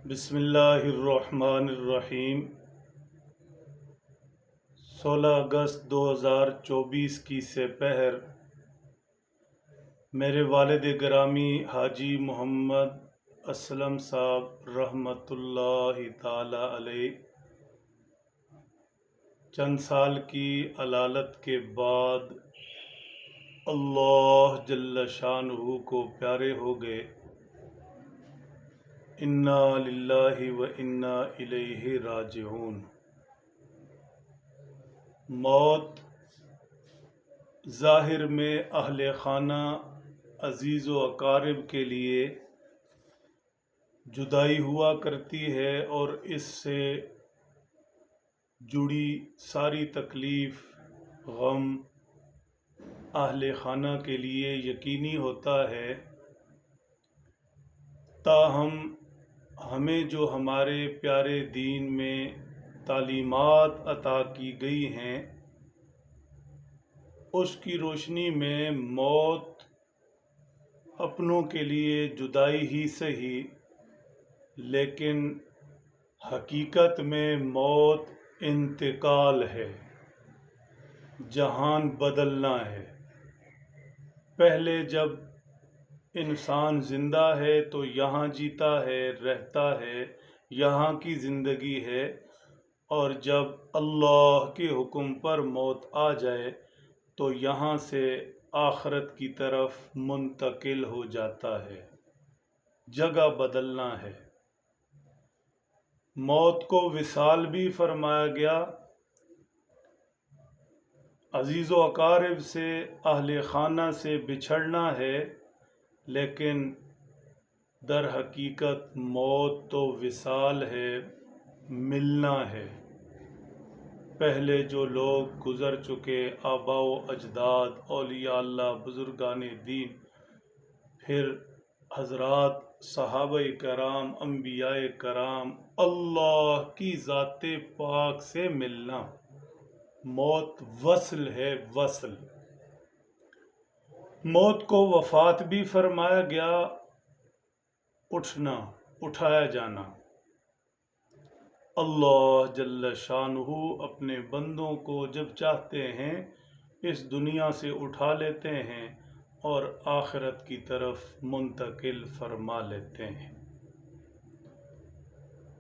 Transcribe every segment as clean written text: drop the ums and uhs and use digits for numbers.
بسم اللہ الرحمن الرحیم۔ 16 اگست 2024 کی سپہر میرے والد گرامی حاجی محمد اسلم صاحب رحمۃ اللہ تعالی علیہ چند سال کی علالت کے بعد اللہ جل شانہ کو پیارے ہو گئے۔ انا للہ و انا الیہ راجعون۔ موت ظاہر میں اہل خانہ عزیز و اقارب کے لیے جدائی ہوا کرتی ہے، اور اس سے جڑی ساری تکلیف غم اہل خانہ کے لیے یقینی ہوتا ہے۔ تاہم ہمیں جو ہمارے پیارے دین میں تعلیمات عطا کی گئی ہیں، اس کی روشنی میں موت اپنوں کے لیے جدائی ہی صحیح، لیکن حقیقت میں موت انتقال ہے، جہان بدلنا ہے۔ پہلے جب انسان زندہ ہے تو یہاں جیتا ہے، رہتا ہے، یہاں کی زندگی ہے، اور جب اللہ کے حکم پر موت آ جائے تو یہاں سے آخرت کی طرف منتقل ہو جاتا ہے، جگہ بدلنا ہے۔ موت کو وصال بھی فرمایا گیا۔ عزیز و اقارب سے، اہل خانہ سے بچھڑنا ہے، لیکن در حقیقت موت تو وصال ہے، ملنا ہے۔ پہلے جو لوگ گزر چکے، آباء و اجداد، اولیاء اللہ، بزرگان دین، پھر حضرات صحابہ کرام، انبیاء کرام، اللہ کی ذات پاک سے ملنا، موت وصل ہے، وصل۔ موت کو وفات بھی فرمایا گیا، اٹھنا، اٹھایا جانا۔ اللہ جل شانہ اپنے بندوں کو جب چاہتے ہیں اس دنیا سے اٹھا لیتے ہیں اور آخرت کی طرف منتقل فرما لیتے ہیں۔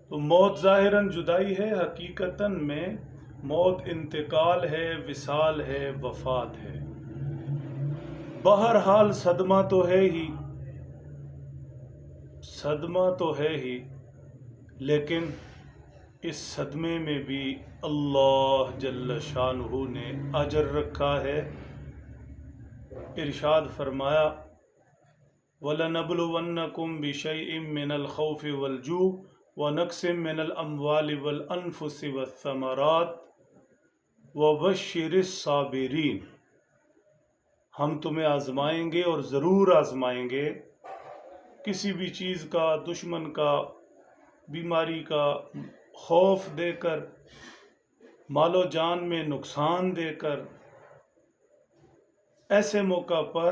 تو موت ظاہراً جدائی ہے، حقیقتاً میں موت انتقال ہے، وصال ہے، وفات ہے۔ بہرحال صدمہ تو ہے ہی، صدمہ تو ہے ہی، لیکن اس صدمے میں بھی اللہ جل شانہ نے اجر رکھا ہے۔ ارشاد فرمایا وَلَنَبْلُوَنَّكُمْ بِشَيْءٍ مِّنَ الْخَوْفِ وَالْجُوعِ وَنَقْصٍ مِّنَ الْأَمْوَالِ وَالْأَنفُسِ وَالثَّمَرَاتِ وَبَشِّرِ الصَّابِرِينَ۔ ہم تمہیں آزمائیں گے، اور ضرور آزمائیں گے، کسی بھی چیز کا، دشمن کا، بیماری کا خوف دے کر، مال و جان میں نقصان دے کر۔ ایسے موقع پر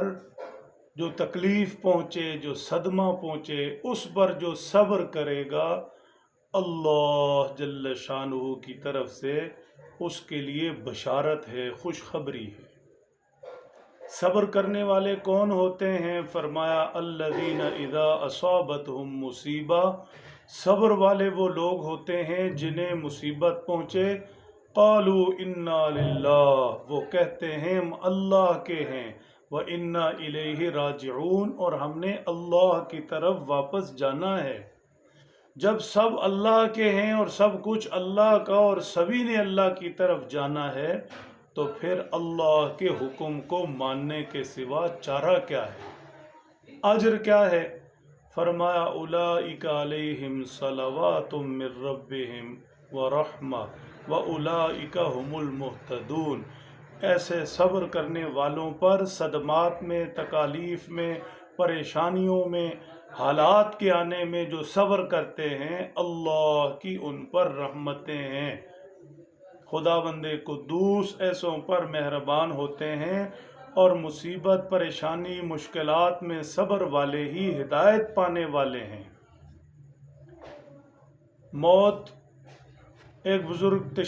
جو تکلیف پہنچے، جو صدمہ پہنچے، اس پر جو صبر کرے گا، اللہ جل شانہ کی طرف سے اس کے لیے بشارت ہے، خوشخبری ہے۔ صبر کرنے والے کون ہوتے ہیں؟ فرمایا الذین اذا اصابتہم مصیبہ، صبر والے وہ لوگ ہوتے ہیں جنہیں مصیبت پہنچے، قالوا انا للہ، وہ کہتے ہیں ہم اللہ کے ہیں، وَإِنَّا إِلَيْهِ راجعون، اور ہم نے اللہ کی طرف واپس جانا ہے۔ جب سب اللہ کے ہیں اور سب کچھ اللہ کا، اور سبھی نے اللہ کی طرف جانا ہے، تو پھر اللہ کے حکم کو ماننے کے سوا چارہ کیا ہے؟ اجر کیا ہے؟ فرمایا اولئک علیہم صلوات من ربہم ورحمہ واولئک هم المہتدون۔ ایسے صبر کرنے والوں پر صدمات میں، تکالیف میں، پریشانیوں میں، حالات کے آنے میں جو صبر کرتے ہیں، اللہ کی ان پر رحمتیں ہیں۔ خداوند قدوس ایسوں پر مہربان ہوتے ہیں، اور مصیبت، پریشانی، مشکلات میں صبر والے ہی ہدایت پانے والے ہیں۔ موت ایک بزرگ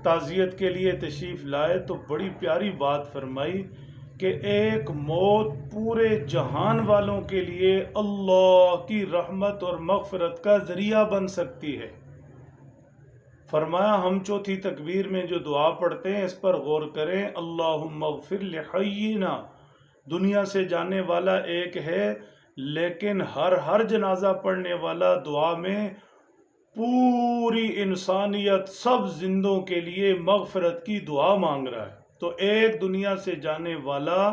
تعزیت کے لیے تشریف لائے تو بڑی پیاری بات فرمائی کہ ایک موت پورے جہان والوں کے لیے اللہ کی رحمت اور مغفرت کا ذریعہ بن سکتی ہے۔ فرمایا ہم چوتھی تکبیر میں جو دعا پڑھتے ہیں اس پر غور کریں، اللہم اغفر لحینا، دنیا سے جانے والا ایک ہے، لیکن ہر جنازہ پڑھنے والا دعا میں پوری انسانیت سب زندوں کے لیے مغفرت کی دعا مانگ رہا ہے۔ تو ایک دنیا سے جانے والا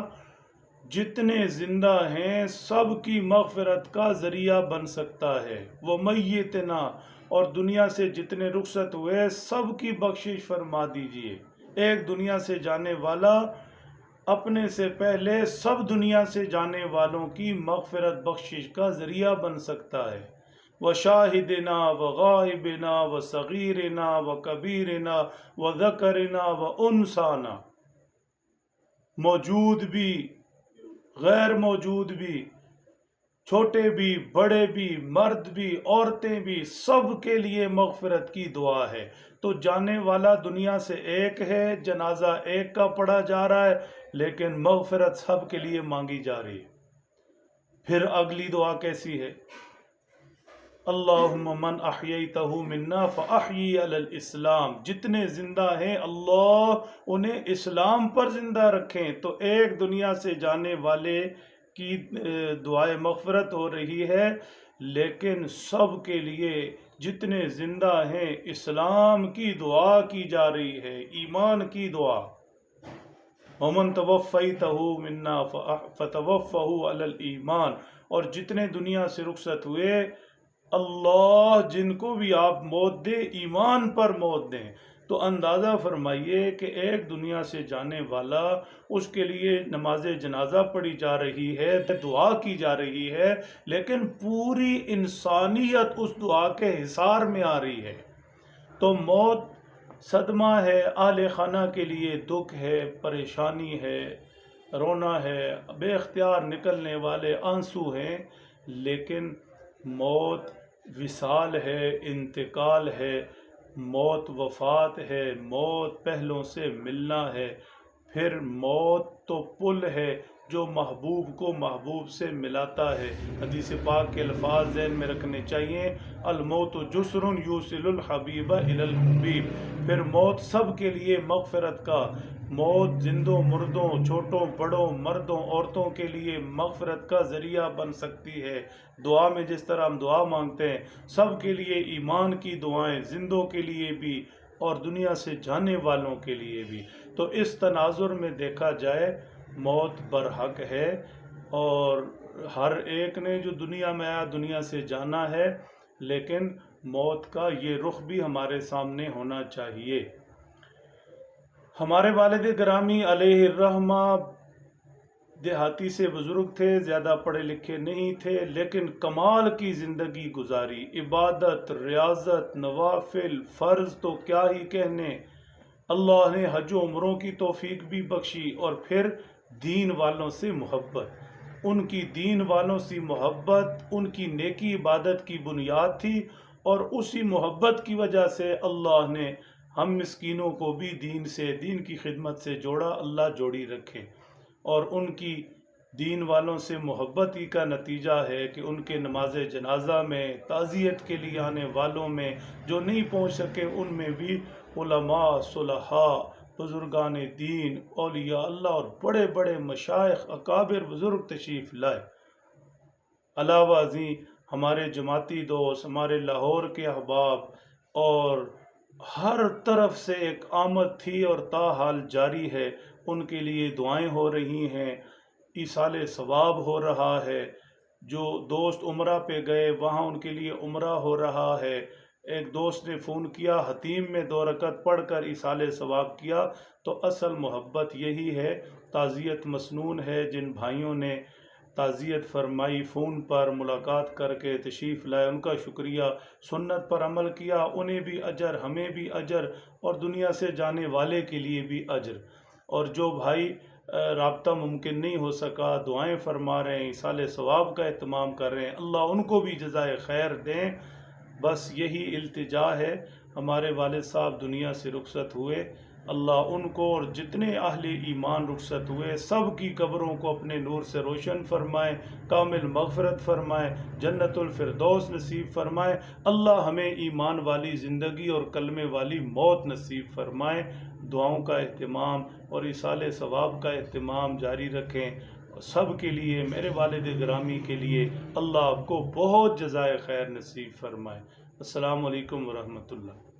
جتنے زندہ ہیں سب کی مغفرت کا ذریعہ بن سکتا ہے۔ وہ میتنا، اور دنیا سے جتنے رخصت ہوئے سب کی بخشش فرما دیجئے۔ ایک دنیا سے جانے والا اپنے سے پہلے سب دنیا سے جانے والوں کی مغفرت بخشش کا ذریعہ بن سکتا ہے۔ وشاہدنا وغائبنا وصغیرنا وکبیرنا وذکرنا وانثانا، موجود بھی غیر موجود بھی، چھوٹے بھی بڑے بھی، مرد بھی عورتیں بھی، سب کے لیے مغفرت کی دعا ہے۔ تو جانے والا دنیا سے ایک ہے، جنازہ ایک کا پڑھا جا رہا ہے، لیکن مغفرت سب کے لیے مانگی جا رہی ہے۔ پھر اگلی دعا کیسی ہے؟ اللہم من احییتہ منا فاحیی علی الاسلام، جتنے زندہ ہیں اللہ انہیں اسلام پر زندہ رکھیں۔ تو ایک دنیا سے جانے والے کی دعائے مغفرت ہو رہی ہے، لیکن سب کے لیے جتنے زندہ ہیں اسلام کی دعا کی جا رہی ہے، ایمان کی دعا۔ ومن توفیتہ منا فتوفہ علی الایمان، اور جتنے دنیا سے رخصت ہوئے اللہ جن کو بھی آپ موت دے ایمان پر موت دیں۔ تو اندازہ فرمائیے کہ ایک دنیا سے جانے والا، اس کے لیے نماز جنازہ پڑھی جا رہی ہے، دعا کی جا رہی ہے، لیکن پوری انسانیت اس دعا کے حصار میں آ رہی ہے۔ تو موت صدمہ ہے، اہل خانہ کے لیے دکھ ہے، پریشانی ہے، رونا ہے، بے اختیار نکلنے والے آنسو ہیں، لیکن موت وصال ہے، انتقال ہے، موت وفات ہے، موت پہلوں سے ملنا ہے۔ پھر موت تو پل ہے جو محبوب کو محبوب سے ملاتا ہے۔ حدیث پاک کے الفاظ ذہن میں رکھنے چاہیے، الموت جسر یوصل الحبیب الی الحبیب۔ پھر موت سب کے لیے مغفرت کا، موت زندوں مردوں، چھوٹوں بڑوں، مردوں عورتوں کے لیے مغفرت کا ذریعہ بن سکتی ہے۔ دعا میں جس طرح ہم دعا مانگتے ہیں، سب کے لیے ایمان کی دعائیں، زندوں کے لیے بھی اور دنیا سے جانے والوں کے لیے بھی۔ تو اس تناظر میں دیکھا جائے موت برحق ہے، اور ہر ایک نے جو دنیا میں آیا دنیا سے جانا ہے، لیکن موت کا یہ رخ بھی ہمارے سامنے ہونا چاہیے۔ ہمارے والد گرامی علیہ الرحمہ دیہاتی سے بزرگ تھے، زیادہ پڑھے لکھے نہیں تھے، لیکن کمال کی زندگی گزاری، عبادت، ریاضت، نوافل، فرض تو کیا ہی کہنے، اللہ نے حج و عمروں کی توفیق بھی بخشی، اور پھر دین والوں سے محبت۔ ان کی دین والوں سے محبت ان کی نیکی عبادت کی بنیاد تھی، اور اسی محبت کی وجہ سے اللہ نے ہم مسکینوں کو بھی دین سے، دین کی خدمت سے جوڑا، اللہ جوڑی رکھے۔ اور ان کی دین والوں سے محبت ہی کا نتیجہ ہے کہ ان کے نماز جنازہ میں، تعزیت کے لیے آنے والوں میں، جو نہیں پہنچ سکے ان میں بھی علماء، صلحاء، بزرگان دین، اولیاء اللہ اور بڑے بڑے مشائخ، اکابر بزرگ تشریف لائے۔ علاوہ ازیں ہمارے جماعتی دوست، ہمارے لاہور کے احباب، اور ہر طرف سے ایک آمد تھی اور تاحال جاری ہے۔ ان کے لیے دعائیں ہو رہی ہیں، ایصال ثواب ہو رہا ہے۔ جو دوست عمرہ پہ گئے وہاں ان کے لیے عمرہ ہو رہا ہے۔ ایک دوست نے فون کیا، حتیم میں 2 رکعت پڑھ کر ایصال ثواب کیا۔ تو اصل محبت یہی ہے۔ تعزیت مسنون ہے، جن بھائیوں نے تعزیت فرمائی، فون پر ملاقات کر کے تشریف لائے، ان کا شکریہ۔ سنت پر عمل کیا، انہیں بھی اجر، ہمیں بھی اجر، اور دنیا سے جانے والے کے لیے بھی اجر۔ اور جو بھائی رابطہ ممکن نہیں ہو سکا، دعائیں فرما رہے ہیں، ایصال ثواب کا اہتمام کر رہے ہیں، اللہ ان کو بھی جزائے خیر دیں۔ بس یہی التجا ہے. ہمارے والد صاحب دنیا سے رخصت ہوئے، اللہ ان کو اور جتنے اہل ایمان رخصت ہوئے سب کی قبروں کو اپنے نور سے روشن فرمائے، کامل مغفرت فرمائے، جنت الفردوس نصیب فرمائے. اللہ ہمیں ایمان والی زندگی اور کلمے والی موت نصیب فرمائے. دعاؤں کا اہتمام اور ایصال ثواب کا اہتمام جاری رکھیں. سب کے لیے، میرے والد گرامی کے لیے اللہ آپ کو بہت جزائے خیر نصیب فرمائے. السلام علیکم ورحمۃ اللہ.